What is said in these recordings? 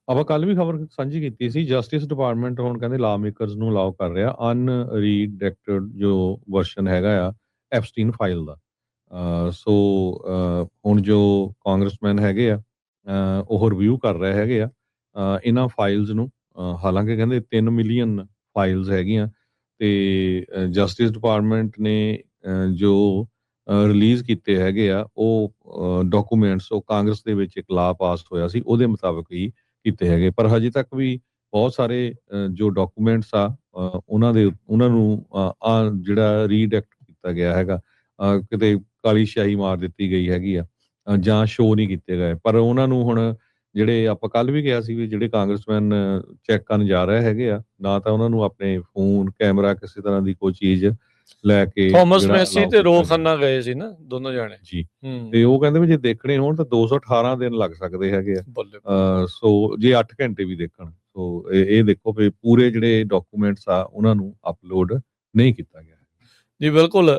ਆਪਾਂ ਕੱਲ ਵੀ ਖਬਰ ਸਾਂਝੀ ਕੀਤੀ ਸੀ। ਜਸਟਿਸ ਡਿਪਾਰਟਮੈਂਟ ਹੁਣ ਕਹਿੰਦੇ ਲਾ ਮੇਕਰਸ ਨੂੰ ਅਲਾਓ ਕਰ ਰਿਹਾ ਅਨਰੀਡੈਕਟਡ ਜੋ ਵਰਸ਼ਨ ਹੈਗਾ ਆ ਐਪਸਟੀਨ ਫਾਈਲ ਦਾ। ਸੋ ਹੁਣ ਜੋ ਕਾਂਗਰਸਮੈਨ ਹੈਗੇ ਆ ਉਹ ਰਿਵਿਊ ਕਰ ਰਹੇ ਹੈਗੇ ਆ ਇਹਨਾਂ ਫਾਈਲਸ ਨੂੰ। ਹਾਲਾਂਕਿ ਕਹਿੰਦੇ 3 ਮਿਲੀਅਨ ਫਾਈਲਸ ਹੈਗੀਆਂ ਤੇ ਜਸਟਿਸ ਡਿਪਾਰਟਮੈਂਟ ਨੇ ਜੋ ਰਿਲੀਜ਼ ਕੀਤੇ ਹੈਗੇ ਆ ਉਹ ਡਾਕੂਮੈਂਟਸ ਉਹ ਕਾਂਗਰਸ ਦੇ ਵਿੱਚ ਇੱਕ ਲਾ ਪਾਸ ਹੋਇਆ ਸੀ ਉਹਦੇ ਮੁਤਾਬਕ ਹੀ ਕੀਤੇ ਹੈਗੇ। ਪਰ ਹਜੇ ਤੱਕ ਵੀ ਬਹੁਤ ਸਾਰੇ ਜੋ ਡਾਕੂਮੈਂਟਸ ਆ ਉਹਨਾਂ ਨੂੰ ਜਿਹੜਾ ਰੀਡੈਕਟ ਕੀਤਾ ਗਿਆ ਹੈਗਾ ਕਿਤੇ ਕਾਲੀ ਸ਼ਾਹੀ ਮਾਰ ਦਿੱਤੀ ਗਈ ਹੈਗੀ ਆ ਜਾਂ ਸ਼ੋਅ ਨਹੀਂ ਕੀਤੇ ਗਏ। ਪਰ ਉਹਨਾਂ ਨੂੰ ਹੁਣ ਜਿਹੜੇ ਆਪਾਂ ਕੱਲ ਵੀ ਕਿਹਾ ਸੀ ਵੀ ਜਿਹੜੇ ਕਾਂਗਰਸਮੈਨ ਚੈੱਕ ਕਰਨ ਜਾ ਰਹੇ ਹੈਗੇ ਆ ਨਾ ਤਾਂ ਉਹਨਾਂ ਨੂੰ ਆਪਣੇ ਫੋਨ ਕੈਮਰਾ ਕਿਸੇ ਤਰ੍ਹਾਂ ਦੀ ਕੋਈ ਚੀਜ਼ ਲੈ ਕੇ ਥਾਮਸ ਮੈਸੀ ਤੇ ਰੋ ਖੰਨਾ ਗਏ ਸੀ ਨਾ ਦੋਨੋਂ ਜਾਣੇ ਜੀ। ਤੇ ਉਹ ਕਹਿੰਦੇ ਵੀ ਜੇ ਦੇਖਣੇ ਹੋਣ ਤਾਂ 218 ਦਿਨ ਲੱਗ ਸਕਦੇ ਹੈਗੇ ਆ। ਸੋ ਜੇ 8 ਘੰਟੇ ਵੀ ਦੇਖਣ ਸੋ ਇਹ ਦੇਖੋ ਵੀ ਪੂਰੇ ਜਿਹੜੇ ਡਾਕੂਮੈਂਟਸ ਆ ਉਹਨਾਂ ਨੂੰ ਅਪਲੋਡ ਨਹੀਂ ਕੀਤਾ ਗਿਆ ਜੀ। ਬਿਲਕੁਲ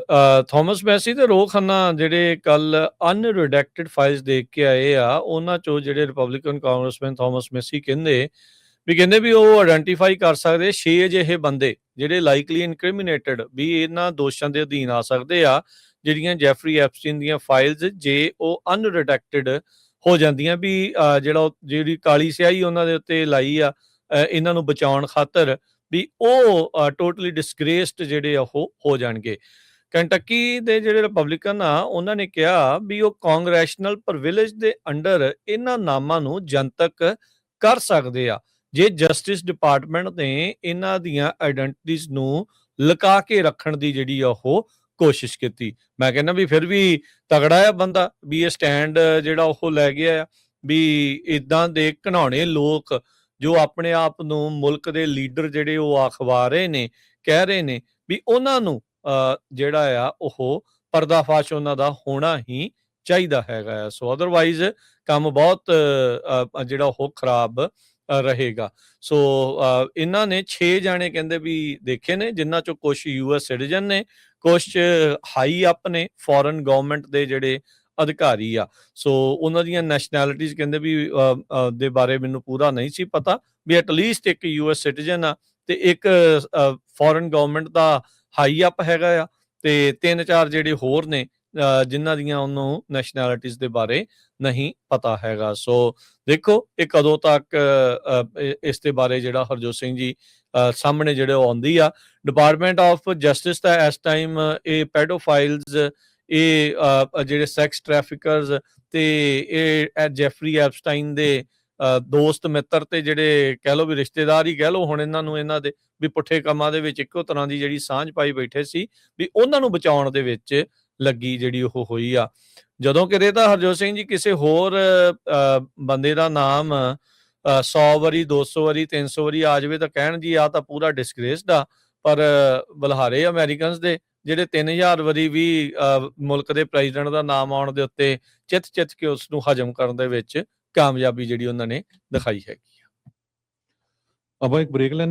ਥਾਮਸ ਮੈਸੀ ਤੇ ਰੋ ਖੰਨਾ ਜਿਹੜੇ ਕੱਲ ਅਨਰਿਡੈਕਟਡ ਫਾਈਲਸ ਦੇਖ ਕੇ ਆਏ ਆ ਉਹਨਾਂ ਚੋਂ ਜਿਹੜੇ ਰਿਪਬਲਿਕਨ ਕਾਂਗਰਸਮੈਨ ਥਾਮਸ ਮੈਸੀ ਕਹਿੰਦੇ ਵੀ ਉਹ ਆਇਡੈਂਟੀਫਾਈ ਕਰ ਸਕਦੇ 6 ਅਜਿਹੇ ਬੰਦੇ ਜਿਹੜੇ ਲਾਈਕਲੀ ਇਨਕ੍ਰਿਮੀਨੇਟਡ ਵੀ ਇਹਨਾਂ ਦੋਸ਼ਾਂ ਦੇ ਅਧੀਨ ਆ ਸਕਦੇ ਆ ਜਿਹੜੀਆਂ ਜੈਫਰੀ ਐਪਸਟੀਨ ਦੀਆਂ ਫਾਈਲਸ ਜੇ ਉਹ ਅਨਰਿਡੈਕਟਡ ਹੋ ਜਾਂਦੀਆਂ ਵੀ ਜਿਹੜੀ ਕਾਲੀ ਸਿਆਹੀ ਉਹਨਾਂ ਦੇ ਉੱਤੇ ਲਾਈ ਆ ਇਹਨਾਂ ਨੂੰ ਬਚਾਉਣ ਖਾਤਰ ਵੀ ਉਹ ਟੋਟਲੀ ਡਿਸਗ੍ਰੇਸਡ ਜਿਹੜੇ ਉਹ ਹੋ ਜਾਣਗੇ। ਕੈਂਟਕੀ ਦੇ ਜਿਹੜੇ ਰਿਪਬਲਿਕਨ ਆ ਉਹਨਾਂ ਨੇ ਕਿਹਾ ਵੀ ਉਹ ਕਾਂਗਰੈਸ਼ਨਲ ਪ੍ਰਿਵਿਲੇਜ ਦੇ ਅੰਡਰ ਇਹਨਾਂ ਨਾਮਾਂ ਨੂੰ ਜਨਤਕ ਕਰ ਸਕਦੇ ਆ ਜੇ ਜਸਟਿਸ ਡਿਪਾਰਟਮੈਂਟ ਨੇ ਇਹਨਾਂ ਦੀਆਂ ਆਈਡੈਂਟੀਟੀਜ਼ ਨੂੰ ਲੁਕਾ ਕੇ ਰੱਖਣ ਦੀ ਜਿਹੜੀ ਉਹ ਕੋਸ਼ਿਸ਼ ਕੀਤੀ। ਮੈਂ ਕਹਿੰਦਾ ਵੀ ਫਿਰ ਵੀ ਤਗੜਾ ਆ ਬੰਦਾ ਵੀ ਇਹ ਸਟੈਂਡ ਜਿਹੜਾ ਉਹ ਲੈ ਗਿਆ ਆ ਵੀ ਇਦਾਂ ਦੇ ਘਿਨਾਉਣੇ ਲੋਕ ਜੋ ਆਪਣੇ ਆਪ ਨੂੰ ਮੁਲਕ ਦੇ ਲੀਡਰ ਜਿਹੜੇ ਉਹ ਅਖਵਾ ਰਹੇ ਨੇ ਕਹਿ ਰਹੇ ਨੇ ਵੀ ਉਹਨਾਂ ਨੂੰ ਜਿਹੜਾ ਆ ਉਹ ਪਰਦਾਫਾਸ਼ ਉਹਨਾਂ ਦਾ ਹੋਣਾ ਹੀ ਚਾਹੀਦਾ ਹੈਗਾ। ਸੋ ਅਦਰਵਾਈਜ਼ ਕੰਮ ਬਹੁਤ ਜਿਹੜਾ ਉਹ ਖਰਾਬ ਰਹੇਗਾ। ਸੋ ਇਹਨਾਂ ਨੇ 6 ਜਾਣੇ ਕਹਿੰਦੇ ਵੀ ਦੇਖੇ ਨੇ ਜਿਨ੍ਹਾਂ ਚੋਂ ਕੁਛ US ਸਿਟੀਜ਼ਨ ਨੇ ਕੁਛ ਹਾਈ ਅਪ ਨੇ ਫੋਰਨ ਗਵਰਨਮੈਂਟ ਦੇ ਜਿਹੜੇ ਅਧਿਕਾਰੀ ਆ। ਸੋ ਉਹਨਾਂ ਦੀਆਂ ਨੈਸ਼ਨੈਲਿਟੀਜ਼ ਕਹਿੰਦੇ ਵੀ ਦੇ ਬਾਰੇ ਮੈਨੂੰ ਪੂਰਾ ਨਹੀਂ ਸੀ ਪਤਾ ਵੀ ਐਟਲੀਸਟ ਇੱਕ US ਸਿਟੀਜ਼ਨ ਆ ਤੇ ਇੱਕ ਫੋਰਨ ਗਵਰਨਮੈਂਟ ਦਾ ਹਾਈ ਅਪ ਹੈਗਾ ਆ ਤੇ 3-4 ਜਿਹੜੇ ਹੋਰ ਨੇ ਜਿਨ੍ਹਾਂ ਦੀਆਂ ਉਹਨੂੰ ਨੈਸ਼ਨੈਲਿਟੀਜ਼ ਦੇ ਬਾਰੇ ਨਹੀਂ ਪਤਾ ਹੈਗਾ। ਸੋ ਦੇਖੋ ਇਹ ਕਦੋਂ ਤੱਕ ਇਸ ਦੇ ਬਾਰੇ ਜਿਹੜਾ ਹਰਜੋਤ ਸਿੰਘ ਜੀ ਸਾਹਮਣੇ ਜਿਹੜੇ ਆਉਂਦੀ ਆ। ਡਿਪਾਰਟਮੈਂਟ ਆਫ ਜਸਟਿਸ ਦਾ ਇਸ ਟਾਈਮ ਇਹ ਪੈਡੋਫਾਈਲਸ ਇਹ ਜਿਹੜੇ ਸੈਕਸ ਟ੍ਰੈਫਿਕਰਸ ਤੇ ਇਹ ਜੈਫਰੀ ਐਪਸਟਾਈਨ ਦੇ ਦੋਸਤ ਮਿੱਤਰ ਤੇ ਜਿਹੜੇ ਕਹਿ ਲਓ ਵੀ ਰਿਸ਼ਤੇਦਾਰ ਹੀ ਕਹਿ ਲਓ ਹੁਣ ਇਹਨਾਂ ਨੂੰ ਇਹਨਾਂ ਦੇ ਵੀ ਪੁੱਠੇ ਕੰਮਾਂ ਦੇ ਵਿੱਚ ਇੱਕੋ ਤਰ੍ਹਾਂ ਦੀ ਜਿਹੜੀ ਸਾਂਝ ਪਾਈ ਬੈਠੇ ਸੀ ਵੀ ਉਹਨਾਂ ਨੂੰ ਬਚਾਉਣ ਦੇ ਵਿੱਚ ਲੱਗੀ ਜਿਹੜੀ ਉਹ ਹੋਈ ਆ। ਜਦੋਂ ਕਿਤੇ ਤਾਂ ਹਰਜੋਤ ਸਿੰਘ ਜੀ ਕਿਸੇ ਹੋਰ ਬੰਦੇ ਦਾ ਨਾਮ 100 ਵਾਰੀ 200 ਵਾਰੀ 300 ਵਾਰੀ ਆ ਜਾਵੇ ਤਾਂ ਕਹਿਣ ਜੀ ਆ ਤਾਂ ਪੂਰਾ ਡਿਸਗ੍ਰੇਸਡ ਆ। ਪਰ ਬੁਲਹਾਰੇ ਅਮਰੀਕਨਸ ਦੇ ਜਿਹੜੇ 3000 ਵਾਰੀ ਵੀ ਮੁਲਕ ਦੇ ਪ੍ਰੈਜ਼ੀਡੈਂਟ ਦਾ ਨਾਮ ਆਉਣ ਦੇ ਉੱਤੇ ਚਿੱਤ ਕੇ ਉਸ ਨੂੰ ਹਜਮ ਕਰਨ ਦੇ ਵਿੱਚ ਕਾਮਯਾਬੀ ਜਿਹੜੀ ਉਹਨਾਂ ਨੇ ਦਿਖਾਈ ਹੈਗੀ ਆ। ਆਪਾਂ ਇੱਕ ਬ੍ਰੇਕ ਲੈਂਦੇ